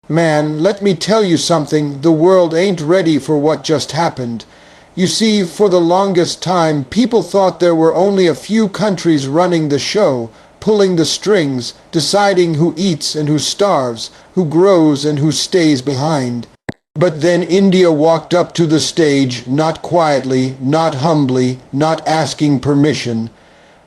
Man, let me tell you something, the world ain't ready for what just happened. You see, for the longest time, people thought there were only a few countries running the show, pulling the strings, deciding who eats and who starves, who grows and who stays behind. But then India walked up to the stage, not quietly, not humbly, not asking permission,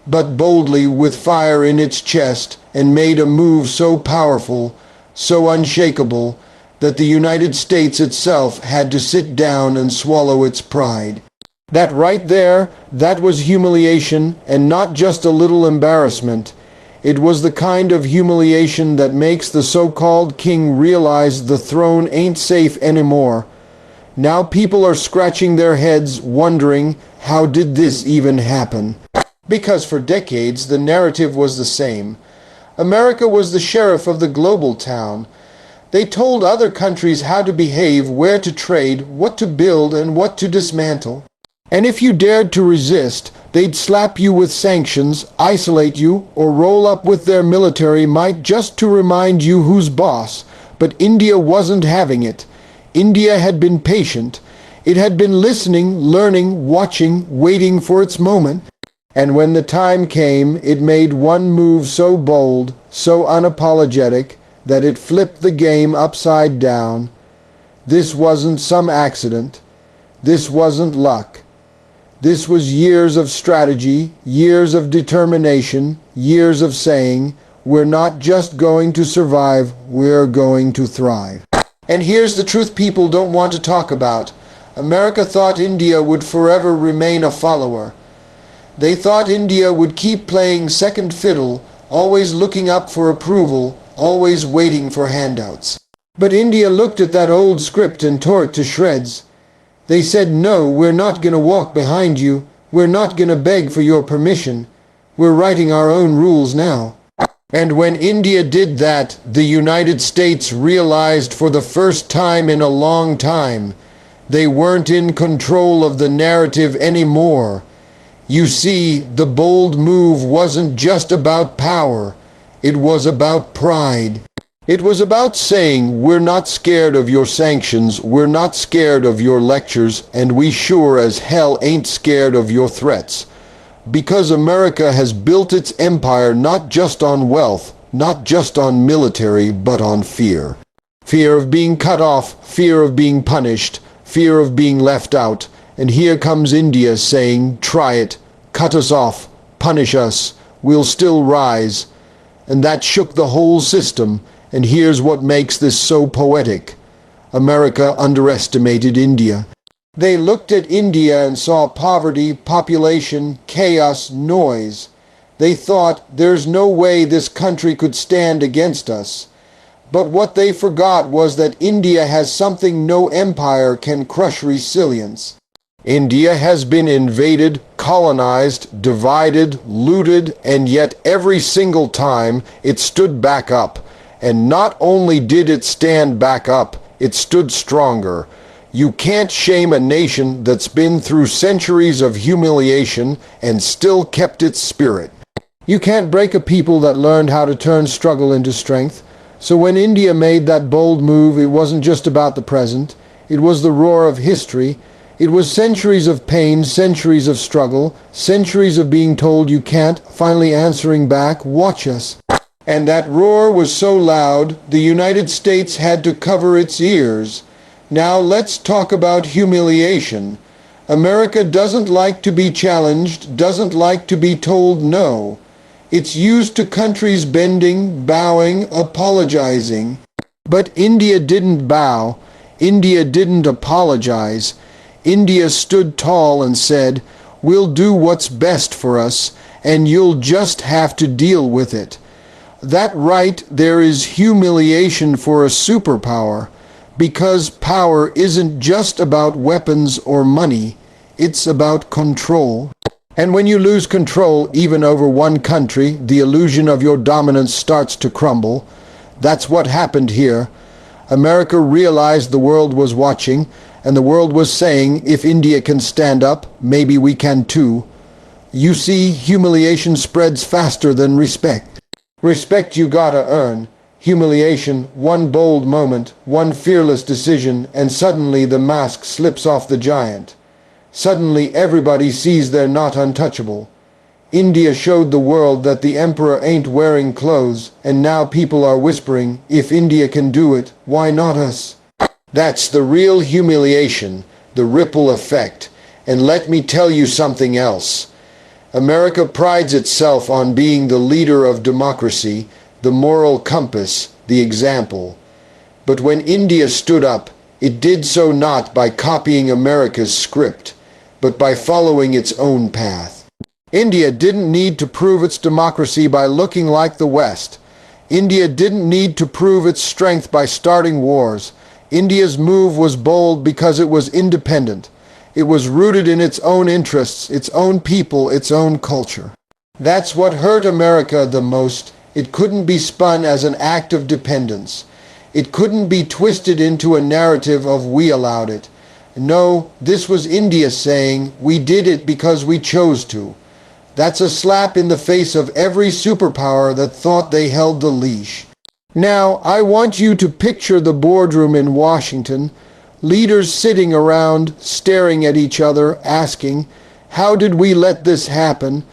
but boldly with fire in its chest, and made a move so powerful, so unshakable, that the United States itself had to sit down and swallow its pride. That right there, that was humiliation, and not just a little embarrassment. It was the kind of humiliation that makes the so-called king realize the throne ain't safe anymore. Now people are scratching their heads, wondering, how did this even happen? Because for decades the narrative was the same. America was the sheriff of the global town. They told other countries how to behave, where to trade, what to build, and what to dismantle. And if you dared to resist, they'd slap you with sanctions, isolate you, or roll up with their military might just to remind you who's boss. But India wasn't having it. India had been patient. It had been listening, learning, watching, waiting for its moment. And when the time came, it made one move so bold, so unapologetic, that it flipped the game upside down. This wasn't some accident. This wasn't luck. This was years of strategy, years of determination, years of saying, we're not just going to survive, we're going to thrive. And here's the truth people don't want to talk about. America thought India would forever remain a follower. They thought India would keep playing second fiddle, always looking up for approval, always waiting for handouts. But India looked at that old script and tore it to shreds. They said, no, we're not going to walk behind you. We're not going to beg for your permission. We're writing our own rules now. And when India did that, the United States realized for the first time in a long time, they weren't in control of the narrative anymore. You see, the bold move wasn't just about power. It was about pride. It was about saying, we're not scared of your sanctions, we're not scared of your lectures, and we sure as hell ain't scared of your threats. Because America has built its empire not just on wealth, not just on military, but on fear. Fear of being cut off, fear of being punished, fear of being left out. And here comes India saying, try it, cut us off, punish us, we'll still rise. And that shook the whole system, and here's what makes this so poetic. America underestimated India. They looked at India and saw poverty, population, chaos, noise. They thought, there's no way this country could stand against us. But what they forgot was that India has something no empire can crush: resilience. India has been invaded, colonized, divided, looted, and yet every single time it stood back up. And not only did it stand back up, it stood stronger. You can't shame a nation that's been through centuries of humiliation and still kept its spirit. You can't break a people that learned how to turn struggle into strength. So when India made that bold move, it wasn't just about the present. It was the roar of history. It was centuries of pain, centuries of struggle, centuries of being told you can't, finally answering back, watch us. And that roar was so loud, the United States had to cover its ears. Now let's talk about humiliation. America doesn't like to be challenged, doesn't like to be told no. It's used to countries bending, bowing, apologizing. But India didn't bow. India didn't apologize. India stood tall and said, we'll do what's best for us, and you'll just have to deal with it. That right there is humiliation for a superpower, because power isn't just about weapons or money, it's about control. And when you lose control, even over one country, the illusion of your dominance starts to crumble. That's what happened here. America realized the world was watching, and the world was saying, if India can stand up, maybe we can too. You see, humiliation spreads faster than respect. Respect you gotta earn. Humiliation, one bold moment, one fearless decision, and suddenly the mask slips off the giant. Suddenly everybody sees they're not untouchable. India showed the world that the emperor ain't wearing clothes, and now people are whispering, if India can do it, why not us? That's the real humiliation, the ripple effect. And let me tell you something else. America prides itself on being the leader of democracy, the moral compass, the example. But when India stood up, it did so not by copying America's script, but by following its own path. India didn't need to prove its democracy by looking like the West. India didn't need to prove its strength by starting wars. India's move was bold because it was independent. It was rooted in its own interests, its own people, its own culture. That's what hurt America the most. It couldn't be spun as an act of dependence. It couldn't be twisted into a narrative of we allowed it. No, this was India saying, we did it because we chose to. That's a slap in the face of every superpower that thought they held the leash. Now, I want you to picture the boardroom in Washington, leaders sitting around, staring at each other, asking, how did we let this happen?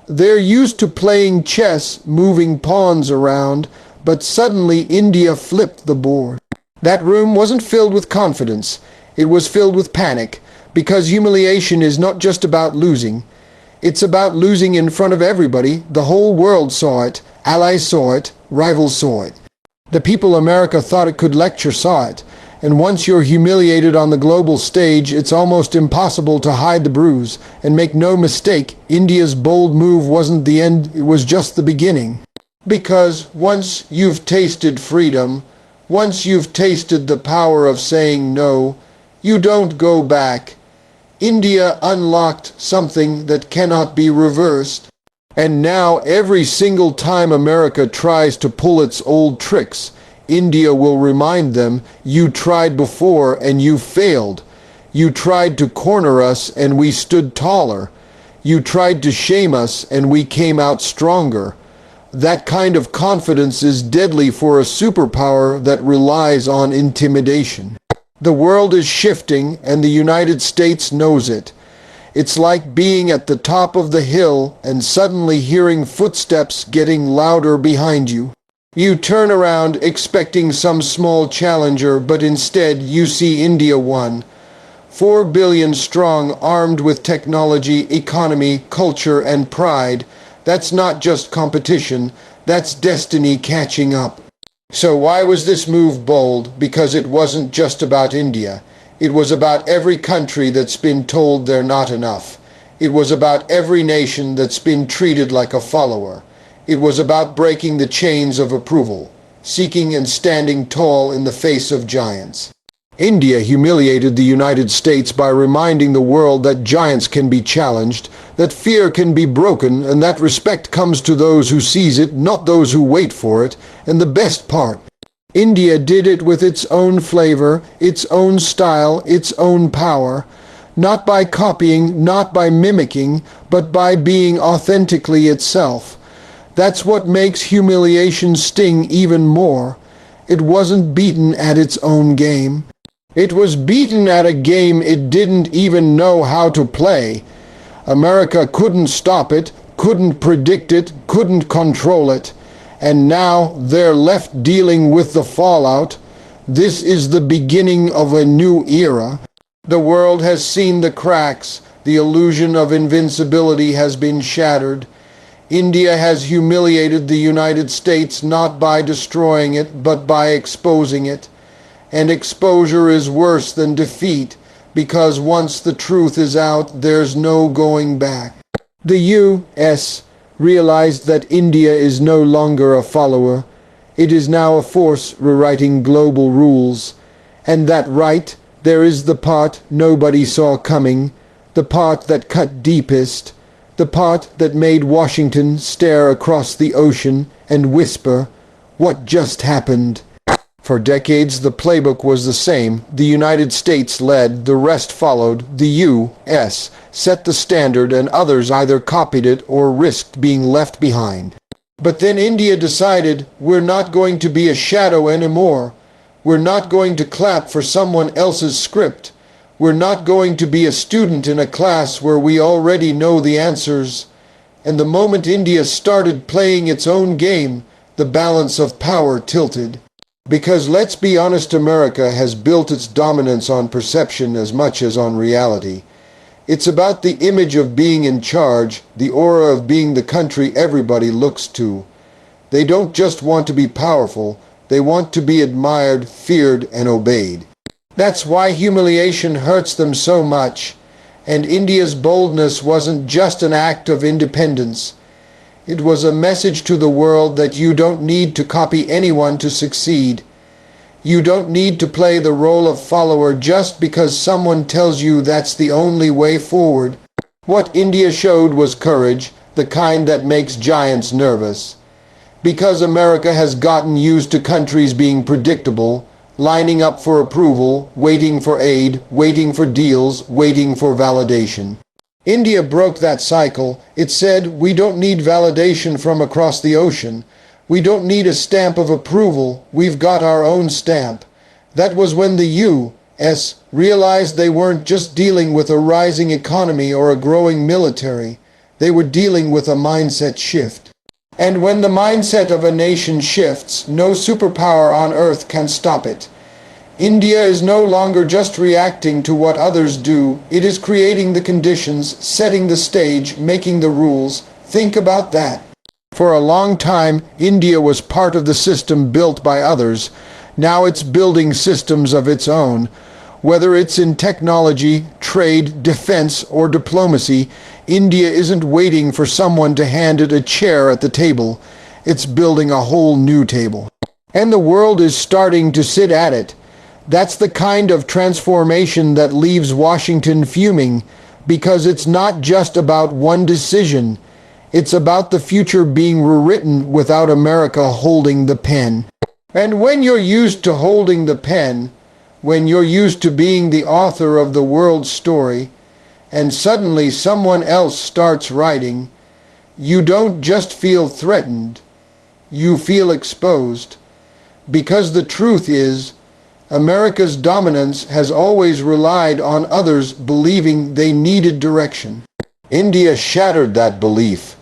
They're used to playing chess, moving pawns around, but suddenly India flipped the board. That room wasn't filled with confidence. It was filled with panic, because humiliation is not just about losing. It's about losing in front of everybody. The whole world saw it. Allies saw it. Rivals saw it. The people America thought it could lecture saw it. And once you're humiliated on the global stage, it's almost impossible to hide the bruise. And make no mistake, India's bold move wasn't the end, it was just the beginning. Because once you've tasted freedom, once you've tasted the power of saying no, you don't go back. India unlocked something that cannot be reversed. And now every single time America tries to pull its old tricks, India will remind them, you tried before and you failed. You tried to corner us and we stood taller. You tried to shame us and we came out stronger. That kind of confidence is deadly for a superpower that relies on intimidation. The world is shifting and the United States knows it. It's like being at the top of the hill and suddenly hearing footsteps getting louder behind you. You turn around expecting some small challenger, but instead you see India won. 4 billion strong, armed with technology, economy, culture, and pride. That's not just competition, that's destiny catching up. So why was this move bold? Because it wasn't just about India. It was about every country that's been told they're not enough. It was about every nation that's been treated like a follower. It was about breaking the chains of approval, seeking and standing tall in the face of giants. India humiliated the United States by reminding the world that giants can be challenged, that fear can be broken, and that respect comes to those who seize it, not those who wait for it. And the best part, India did it with its own flavor, its own style, its own power, not by copying, not by mimicking, but by being authentically itself. That's what makes humiliation sting even more. It wasn't beaten at its own game. It was beaten at a game it didn't even know how to play. America couldn't stop it, couldn't predict it, couldn't control it. And now they're left dealing with the fallout. This is the beginning of a new era. The world has seen the cracks. The illusion of invincibility has been shattered. India has humiliated the United States not by destroying it, but by exposing it. And exposure is worse than defeat, because once the truth is out, there's no going back. The U.S. realized that India is no longer a follower. It is now a force rewriting global rules. And that right, there is the part nobody saw coming, the part that cut deepest, the part that made Washington stare across the ocean and whisper, "What just happened?" For decades, the playbook was the same. The United States led, the rest followed. The U.S. set the standard, and others either copied it or risked being left behind. But then India decided, we're not going to be a shadow anymore. We're not going to clap for someone else's script. We're not going to be a student in a class where we already know the answers. And the moment India started playing its own game, the balance of power tilted. Because let's be honest, America has built its dominance on perception as much as on reality. It's about the image of being in charge, the aura of being the country everybody looks to. They don't just want to be powerful, they want to be admired, feared, and obeyed. That's why humiliation hurts them so much. And India's boldness wasn't just an act of independence. It was a message to the world that you don't need to copy anyone to succeed. You don't need to play the role of follower just because someone tells you that's the only way forward. What India showed was courage, the kind that makes giants nervous. Because America has gotten used to countries being predictable, lining up for approval, waiting for aid, waiting for deals, waiting for validation. India broke that cycle. It said, we don't need validation from across the ocean. We don't need a stamp of approval. We've got our own stamp. That was when the U.S. realized they weren't just dealing with a rising economy or a growing military. They were dealing with a mindset shift. And when the mindset of a nation shifts, no superpower on earth can stop it. India is no longer just reacting to what others do. It is creating the conditions, setting the stage, making the rules. Think about that. For a long time, India was part of the system built by others. Now it's building systems of its own. Whether it's in technology, trade, defense, or diplomacy, India isn't waiting for someone to hand it a chair at the table. It's building a whole new table. And the world is starting to sit at it. That's the kind of transformation that leaves Washington fuming, because it's not just about one decision. It's about the future being rewritten without America holding the pen. And when you're used to holding the pen, when you're used to being the author of the world's story, and suddenly someone else starts writing, you don't just feel threatened, you feel exposed. Because the truth is, America's dominance has always relied on others believing they needed direction. India shattered that belief.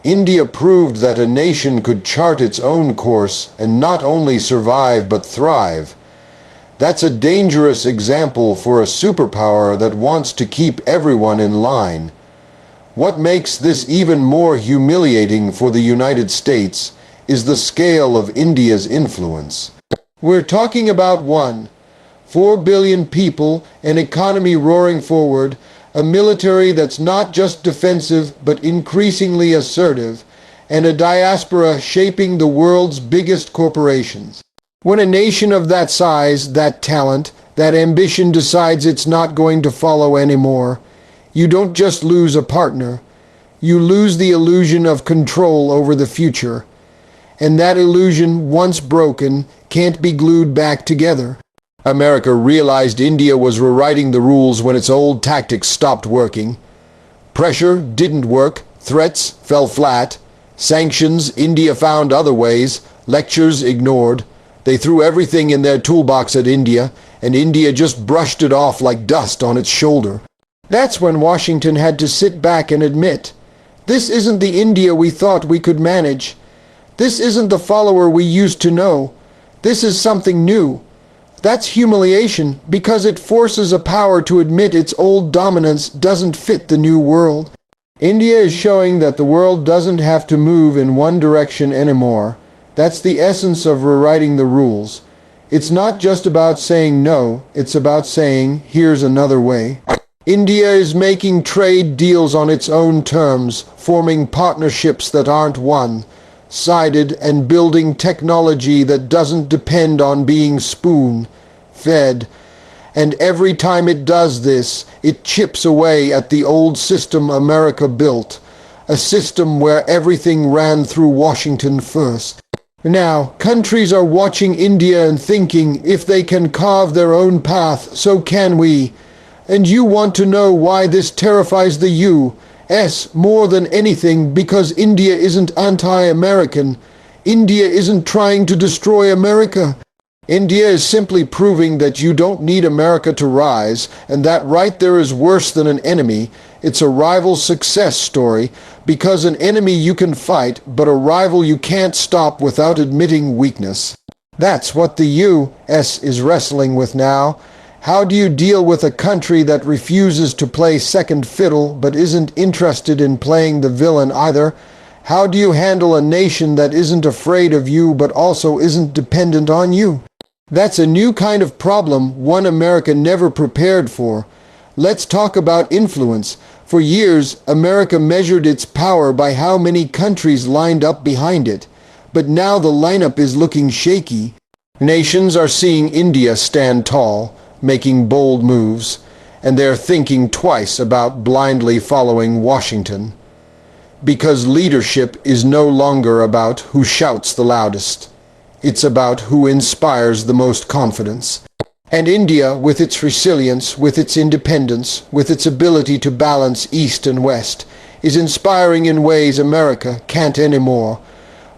India proved that a nation could chart its own course and not only survive but thrive. That's a dangerous example for a superpower that wants to keep everyone in line. What makes this even more humiliating for the United States is the scale of India's influence. We're talking about 4 billion people, an economy roaring forward, a military that's not just defensive but increasingly assertive, and a diaspora shaping the world's biggest corporations. When a nation of that size, that talent, that ambition decides it's not going to follow anymore, you don't just lose a partner, you lose the illusion of control over the future. And that illusion, once broken, can't be glued back together. America realized India was rewriting the rules when its old tactics stopped working. Pressure didn't work, threats fell flat, sanctions India found other ways, lectures ignored. They threw everything in their toolbox at India, and India just brushed it off like dust on its shoulder. That's when Washington had to sit back and admit, this isn't the India we thought we could manage. This isn't the follower we used to know. This is something new. That's humiliation because it forces a power to admit its old dominance doesn't fit the new world. India is showing that the world doesn't have to move in one direction anymore. That's the essence of rewriting the rules. It's not just about saying no, it's about saying, here's another way. India is making trade deals on its own terms, forming partnerships that aren't one-sided, and building technology that doesn't depend on being spoon-fed. And every time it does this, it chips away at the old system America built, a system where everything ran through Washington first. Now, countries are watching India and thinking, if they can carve their own path, so can we. And you want to know why this terrifies the U, more than anything because India isn't anti-American. India isn't trying to destroy America. India is simply proving that you don't need America to rise, and that right there is worse than an enemy. It's a rival success story, because an enemy you can fight, but a rival you can't stop without admitting weakness. That's what the U.S. is wrestling with now. How do you deal with a country that refuses to play second fiddle but isn't interested in playing the villain either? How do you handle a nation that isn't afraid of you but also isn't dependent on you? That's a new kind of problem, one America never prepared for. Let's talk about influence. For years, America measured its power by how many countries lined up behind it. But now the lineup is looking shaky. Nations are seeing India stand tall, making bold moves, and they're thinking twice about blindly following Washington. Because leadership is no longer about who shouts the loudest. It's about who inspires the most confidence. And India, with its resilience, with its independence, with its ability to balance East and West, is inspiring in ways America can't anymore.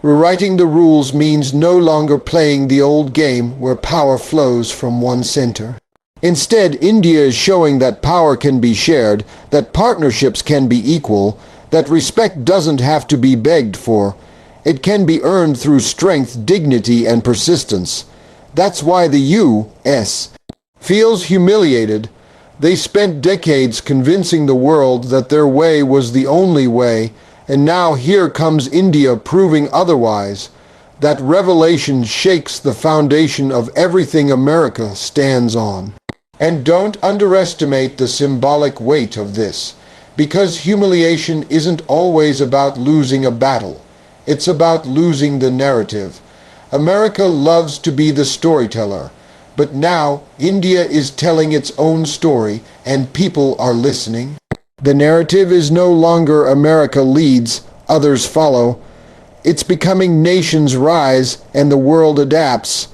Rewriting the rules means no longer playing the old game where power flows from one center. Instead, India is showing that power can be shared, that partnerships can be equal, that respect doesn't have to be begged for. It can be earned through strength, dignity, and persistence. That's why the U.S. feels humiliated. They spent decades convincing the world that their way was the only way, and now here comes India proving otherwise. That revelation shakes the foundation of everything America stands on. And don't underestimate the symbolic weight of this, because humiliation isn't always about losing a battle. It's about losing the narrative. America loves to be the storyteller, but now India is telling its own story, and people are listening. The narrative is no longer America leads, others follow. It's becoming nations rise, and the world adapts.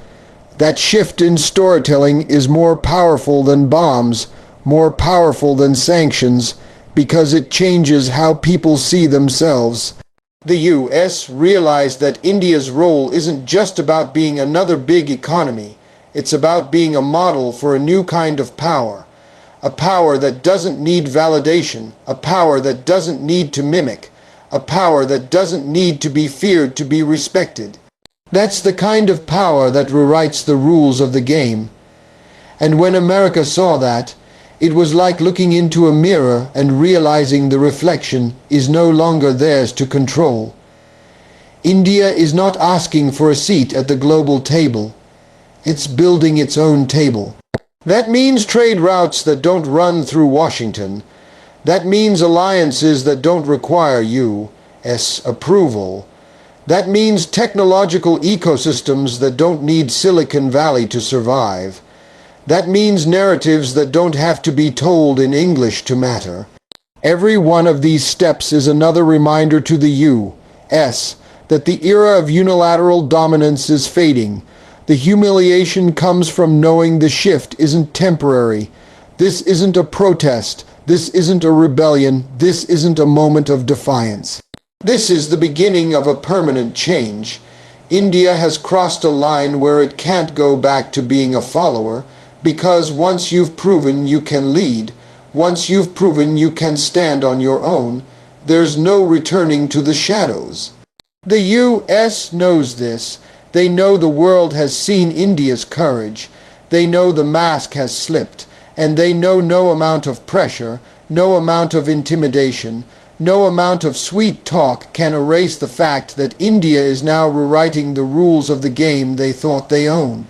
That shift in storytelling is more powerful than bombs, more powerful than sanctions, because it changes how people see themselves. The U.S. realized that India's role isn't just about being another big economy. It's about being a model for a new kind of power. A power that doesn't need validation, a power that doesn't need to mimic, a power that doesn't need to be feared to be respected. That's the kind of power that rewrites the rules of the game. And when America saw that, it was like looking into a mirror and realizing the reflection is no longer theirs to control. India is not asking for a seat at the global table. It's building its own table. That means trade routes that don't run through Washington. That means alliances that don't require U.S. approval. That means technological ecosystems that don't need Silicon Valley to survive. That means narratives that don't have to be told in English to matter. Every one of these steps is another reminder to the U.S. that the era of unilateral dominance is fading. The humiliation comes from knowing the shift isn't temporary. This isn't a protest. This isn't a rebellion. This isn't a moment of defiance. This is the beginning of a permanent change. India has crossed a line where it can't go back to being a follower, because once you've proven you can lead, once you've proven you can stand on your own, there's no returning to the shadows. The U.S. knows this. They know the world has seen India's courage. They know the mask has slipped, and they know no amount of pressure, no amount of intimidation, no amount of sweet talk can erase the fact that India is now rewriting the rules of the game they thought they owned.